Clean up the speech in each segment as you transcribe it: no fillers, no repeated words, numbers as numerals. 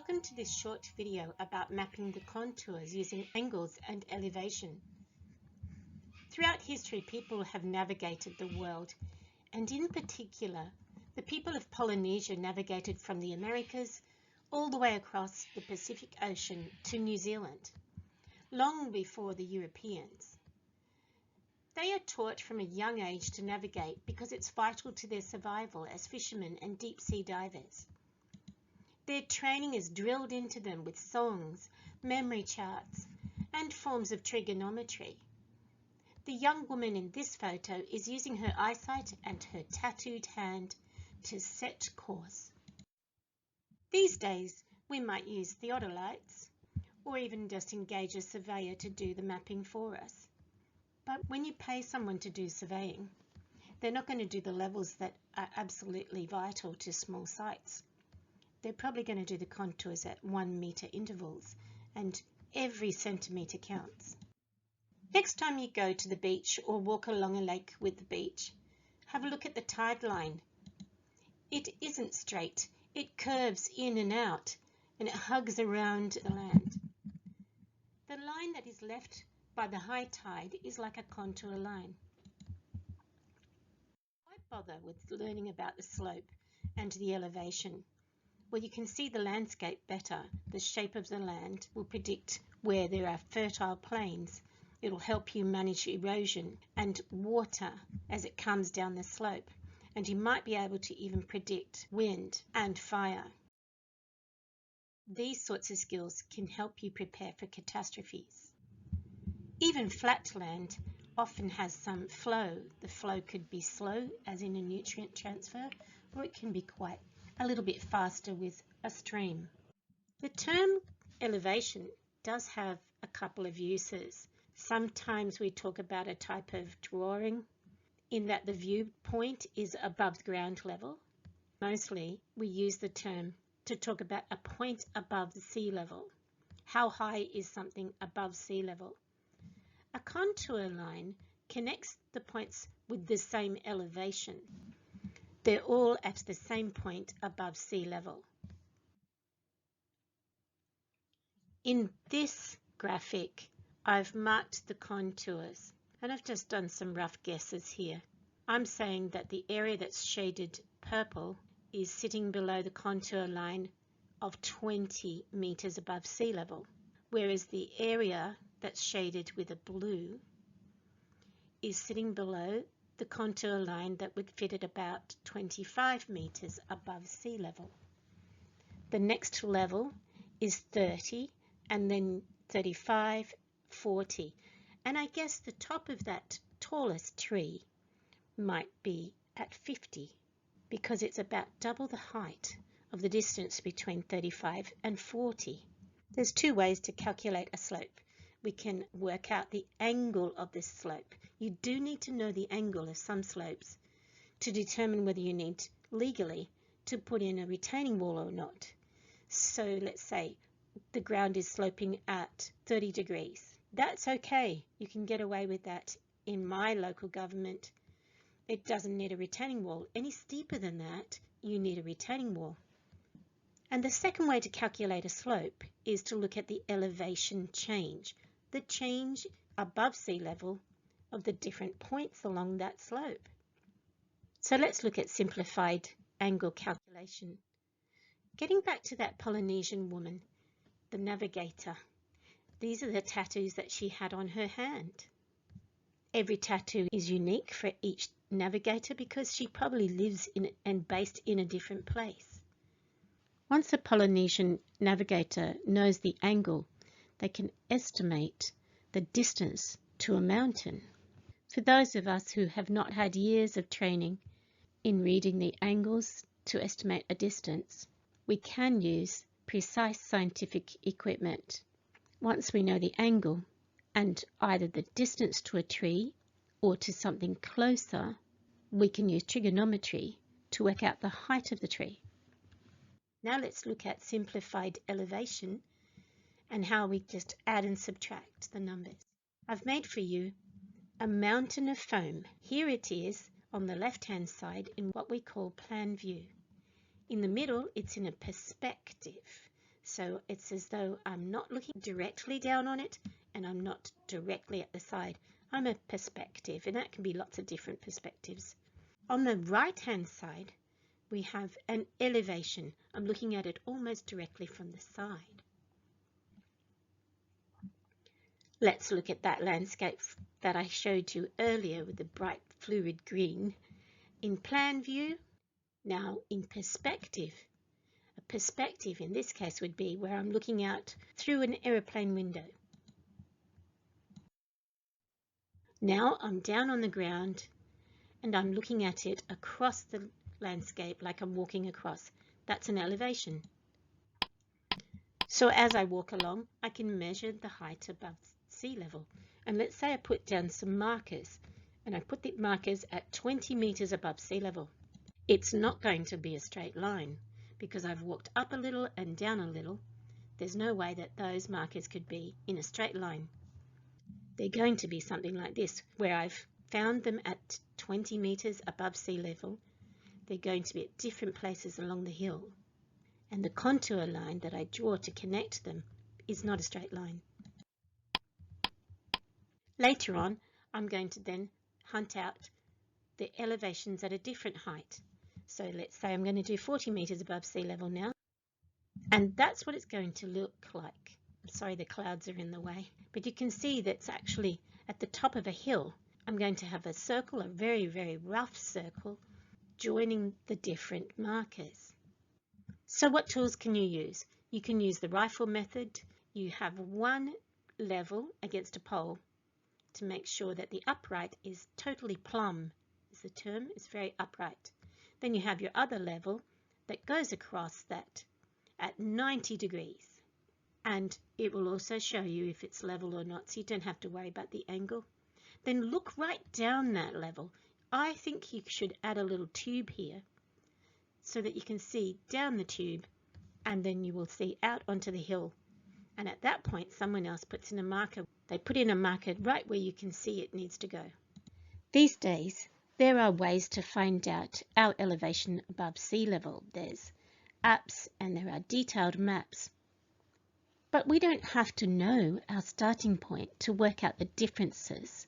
Welcome to this short video about mapping the contours using angles and elevation. Throughout history, people have navigated the world, and in particular, the people of Polynesia navigated from the Americas all the way across the Pacific Ocean to New Zealand, long before the Europeans. They are taught from a young age to navigate because it's vital to their survival as fishermen and deep-sea divers. Their training is drilled into them with songs, memory charts, and forms of trigonometry. The young woman in this photo is using her eyesight and her tattooed hand to set course. These days, we might use theodolites or even just engage a surveyor to do the mapping for us. But when you pay someone to do surveying, they're not going to do the levels that are absolutely vital to small sites. They're probably going to do the contours at 1 meter intervals, and every centimetre counts. Next time you go to the beach or walk along a lake with the beach, have a look at the tide line. It isn't straight, it curves in and out, and it hugs around the land. The line that is left by the high tide is like a contour line. Why bother with learning about the slope and the elevation? Well, you can see the landscape better. The shape of the land will predict where there are fertile plains. It'll help you manage erosion and water as it comes down the slope. And you might be able to even predict wind and fire. These sorts of skills can help you prepare for catastrophes. Even flat land often has some flow. The flow could be slow, as in a nutrient transfer, or it can be quite a little bit faster with a stream. The term elevation does have a couple of uses. Sometimes we talk about a type of drawing in that the viewpoint is above ground level. Mostly we use the term to talk about a point above the sea level. How high is something above sea level? A contour line connects the points with the same elevation. They're all at the same point above sea level. In this graphic, I've marked the contours, and I've just done some rough guesses here. I'm saying that the area that's shaded purple is sitting below the contour line of 20 meters above sea level, whereas the area that's shaded with a blue is sitting below the contour line that would fit at about 25 meters above sea level. The next level is 30, and then 35, 40. And I guess the top of that tallest tree might be at 50, because it's about double the height of the distance between 35 and 40. There's two ways to calculate a slope. We can work out the angle of this slope. You do need to know the angle of some slopes to determine whether you need legally to put in a retaining wall or not. So let's say the ground is sloping at 30 degrees. That's okay. You can get away with that in my local government. It doesn't need a retaining wall. Any steeper than that, you need a retaining wall. And the second way to calculate a slope is to look at the elevation change, the change above sea level of the different points along that slope. So let's look at simplified angle calculation. Getting back to that Polynesian woman, the navigator, these are the tattoos that she had on her hand. Every tattoo is unique for each navigator because she probably lives in and based in a different place. Once a Polynesian navigator knows the angle, they can estimate the distance to a mountain. For those of us who have not had years of training in reading the angles to estimate a distance, we can use precise scientific equipment. Once we know the angle and either the distance to a tree or to something closer, we can use trigonometry to work out the height of the tree. Now let's look at simplified elevation and how we just add and subtract the numbers. I've made for you a mountain of foam. Here it is on the left-hand side in what we call plan view. In the middle, it's in a perspective. So it's as though I'm not looking directly down on it and I'm not directly at the side. I'm a perspective, and that can be lots of different perspectives. On the right-hand side, we have an elevation. I'm looking at it almost directly from the side. Let's look at that landscape that I showed you earlier with the bright fluid green in plan view. Now in perspective. A perspective in this case would be where I'm looking out through an aeroplane window. Now I'm down on the ground and I'm looking at it across the landscape like I'm walking across. That's an elevation. So as I walk along, I can measure the height above sea level. And let's say I put down some markers, and I put the markers at 20 meters above sea level. It's not going to be a straight line because I've walked up a little and down a little. There's no way that those markers could be in a straight line. They're going to be something like this, where I've found them at 20 meters above sea level. They're going to be at different places along the hill. And the contour line that I draw to connect them is not a straight line. Later on, I'm going to then hunt out the elevations at a different height. So let's say I'm going to do 40 meters above sea level now. And that's what it's going to look like. I'm sorry the clouds are in the way, but you can see that's actually at the top of a hill. I'm going to have a circle, a very, very rough circle, joining the different markers. So what tools can you use? You can use the rifle method. You have one level against a pole to make sure that the upright is totally plumb, is the term. It's very upright. Then you have your other level that goes across that at 90 degrees. And it will also show you if it's level or not, so you don't have to worry about the angle. Then look right down that level. I think you should add a little tube here so that you can see down the tube, and then you will see out onto the hill. And at that point, someone else puts in a marker. They put in a marker right where you can see it needs to go. These days, there are ways to find out our elevation above sea level. There's apps and there are detailed maps. But we don't have to know our starting point to work out the differences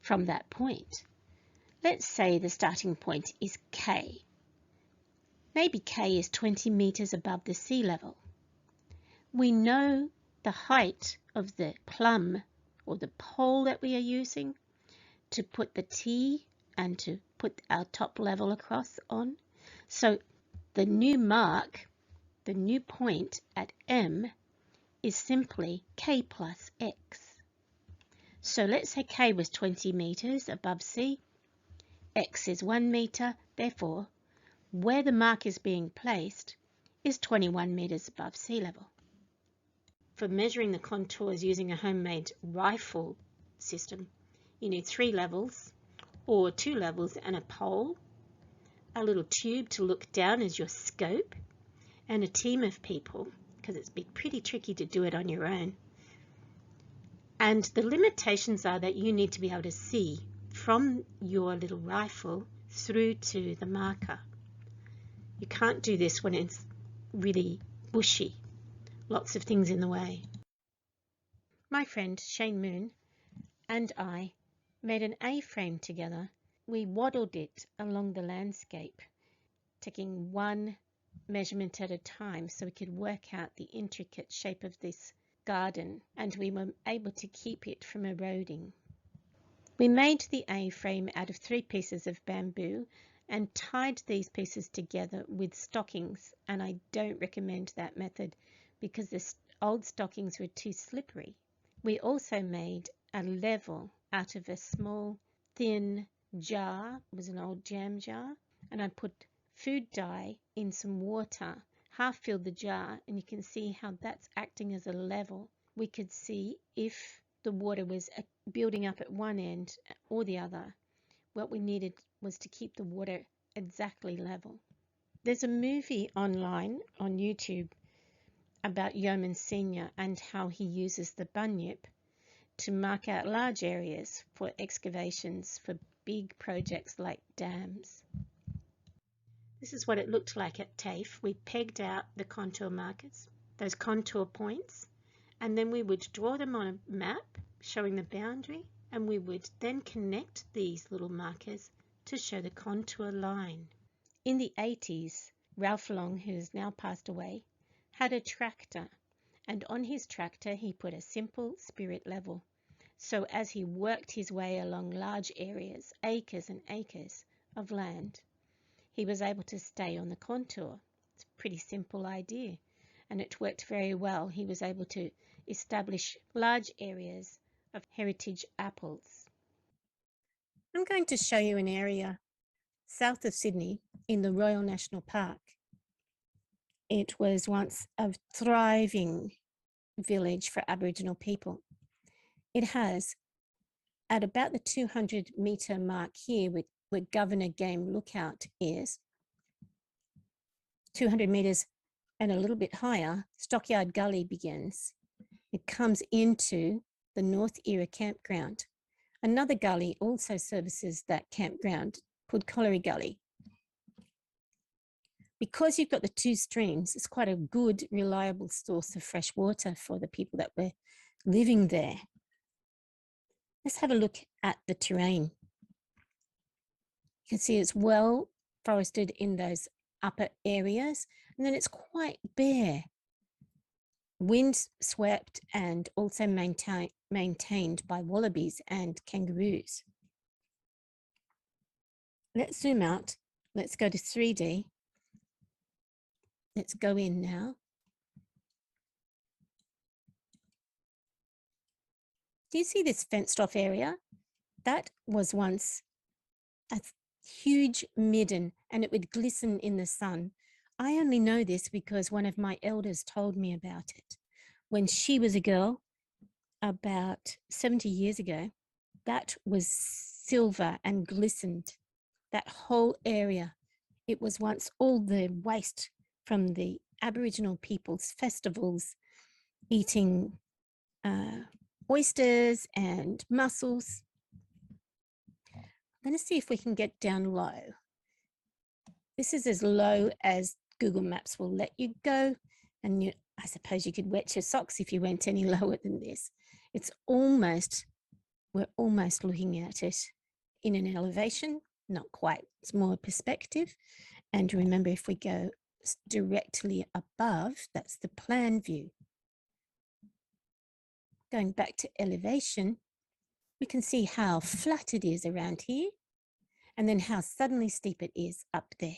from that point. Let's say the starting point is K. Maybe K is 20 meters above the sea level. We know the height of the plumb or the pole that we are using to put the T and to put our top level across on. So the new mark, the new point at M is simply K plus X. So let's say K was 20 meters above sea. X is 1 meter, therefore where the mark is being placed is 21 meters above sea level. For measuring the contours using a homemade rifle system, you need 3 levels or 2 levels and a pole, a little tube to look down as your scope, and a team of people, because it's pretty tricky to do it on your own. And the limitations are that you need to be able to see from your little rifle through to the marker. You can't do this when it's really bushy, lots of things in the way. My friend Shane Moon and I made an A-frame together. We waddled it along the landscape, taking one measurement at a time so we could work out the intricate shape of this garden, and we were able to keep it from eroding. We made the A-frame out of 3 pieces of bamboo and tied these pieces together with stockings, and I don't recommend that method because the old stockings were too slippery. We also made a level out of a small thin jar. It was an old jam jar, and I put food dye in some water, half filled the jar, and you can see how that's acting as a level. We could see if the water was building up at one end or the other. What we needed was to keep the water exactly level. There's a movie online on YouTube about Yeoman Senior and how he uses the bunyip to mark out large areas for excavations for big projects like dams. This is what it looked like at TAFE. We pegged out the contour markers. those contour points, and then we would draw them on a map showing the boundary, and we would then connect these little markers to show the contour line. In the 80s, Ralph Long, who has now passed away, had a tractor, and on his tractor he put a simple spirit level. So as he worked his way along large areas, acres and acres of land, he was able to stay on the contour. It's a pretty simple idea, and it worked very well. He was able to establish large areas of heritage apples. I'm going to show you an area south of Sydney in the Royal National Park. It was once a thriving village for Aboriginal people. It has, at about the 200-metre mark here, where Governor Game Lookout is, 200 metres and a little bit higher, Stockyard Gully begins. It comes into the North Era campground. Another gully also services that campground, called Colliery Gully. Because you've got the two streams, it's quite a good, reliable source of fresh water for the people that were living there. Let's have a look at the terrain. You can see it's well forested in those upper areas, and then it's quite bare. Wind swept and also maintained by wallabies and kangaroos. Let's zoom out. Let's go to 3D. Let's go in now. Do you see this fenced off area? That was once a huge midden, and it would glisten in the sun. I only know this because one of my elders told me about it. When she was a girl, about 70 years ago, that was silver and glistened. That whole area, it was once all the waste from the Aboriginal people's festivals, eating oysters and mussels. I'm going to see if we can get down low. This is as low as Google Maps will let you go, and I suppose you could wet your socks if you went any lower than this. It's almost, we're almost looking at it in an elevation, not quite, it's more perspective. And remember, if we go directly above, that's the plan view. Going back to elevation, we can see how flat it is around here, and then how suddenly steep it is up there.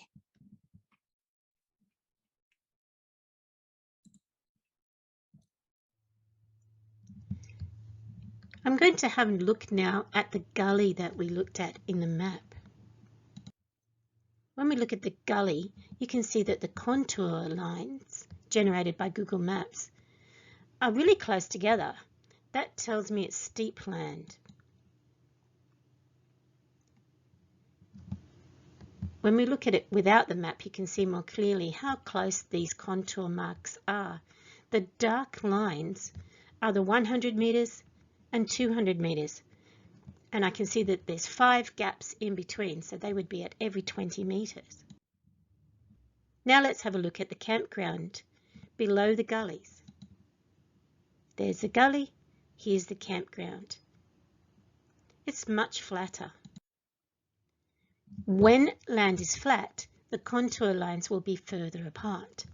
I'm going to have a look now at the gully that we looked at in the map. When we look at the gully, you can see that the contour lines generated by Google Maps are really close together. That tells me it's steep land. When we look at it without the map, you can see more clearly how close these contour marks are. The dark lines are the 100 metres and 200 metres. And I can see that there's 5 gaps in between, so they would be at every 20 metres. Now let's have a look at the campground below the gullies. There's the gully, here's the campground. It's much flatter. When land is flat, the contour lines will be further apart.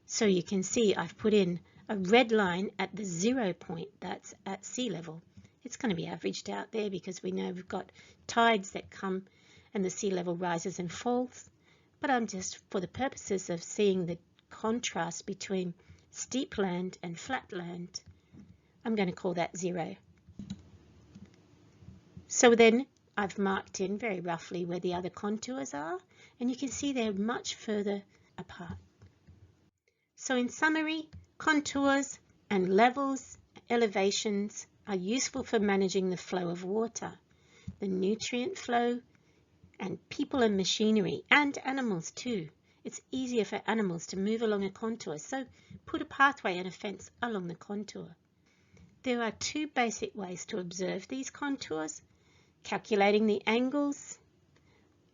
So you can see I've put in a red line at the 0 point, that's at sea level. It's going to be averaged out there because we know we've got tides that come and the sea level rises and falls. But I'm just, for the purposes of seeing the contrast between steep land and flat land, I'm going to call that 0. So then I've marked in very roughly where the other contours are, and you can see they're much further apart. So in summary, contours and levels, elevations are useful for managing the flow of water, the nutrient flow, and people and machinery, and animals too. It's easier for animals to move along a contour, so put a pathway and a fence along the contour. There are 2 basic ways to observe these contours: calculating the angles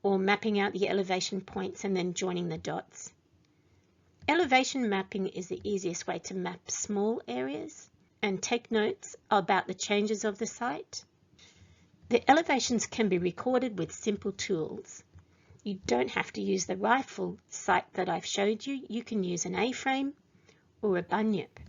or mapping out the elevation points and then joining the dots. Elevation mapping is the easiest way to map small areas and take notes about the changes of the site. The elevations can be recorded with simple tools. You don't have to use the rifle sight that I've showed you. You can use an A-frame or a bunyip.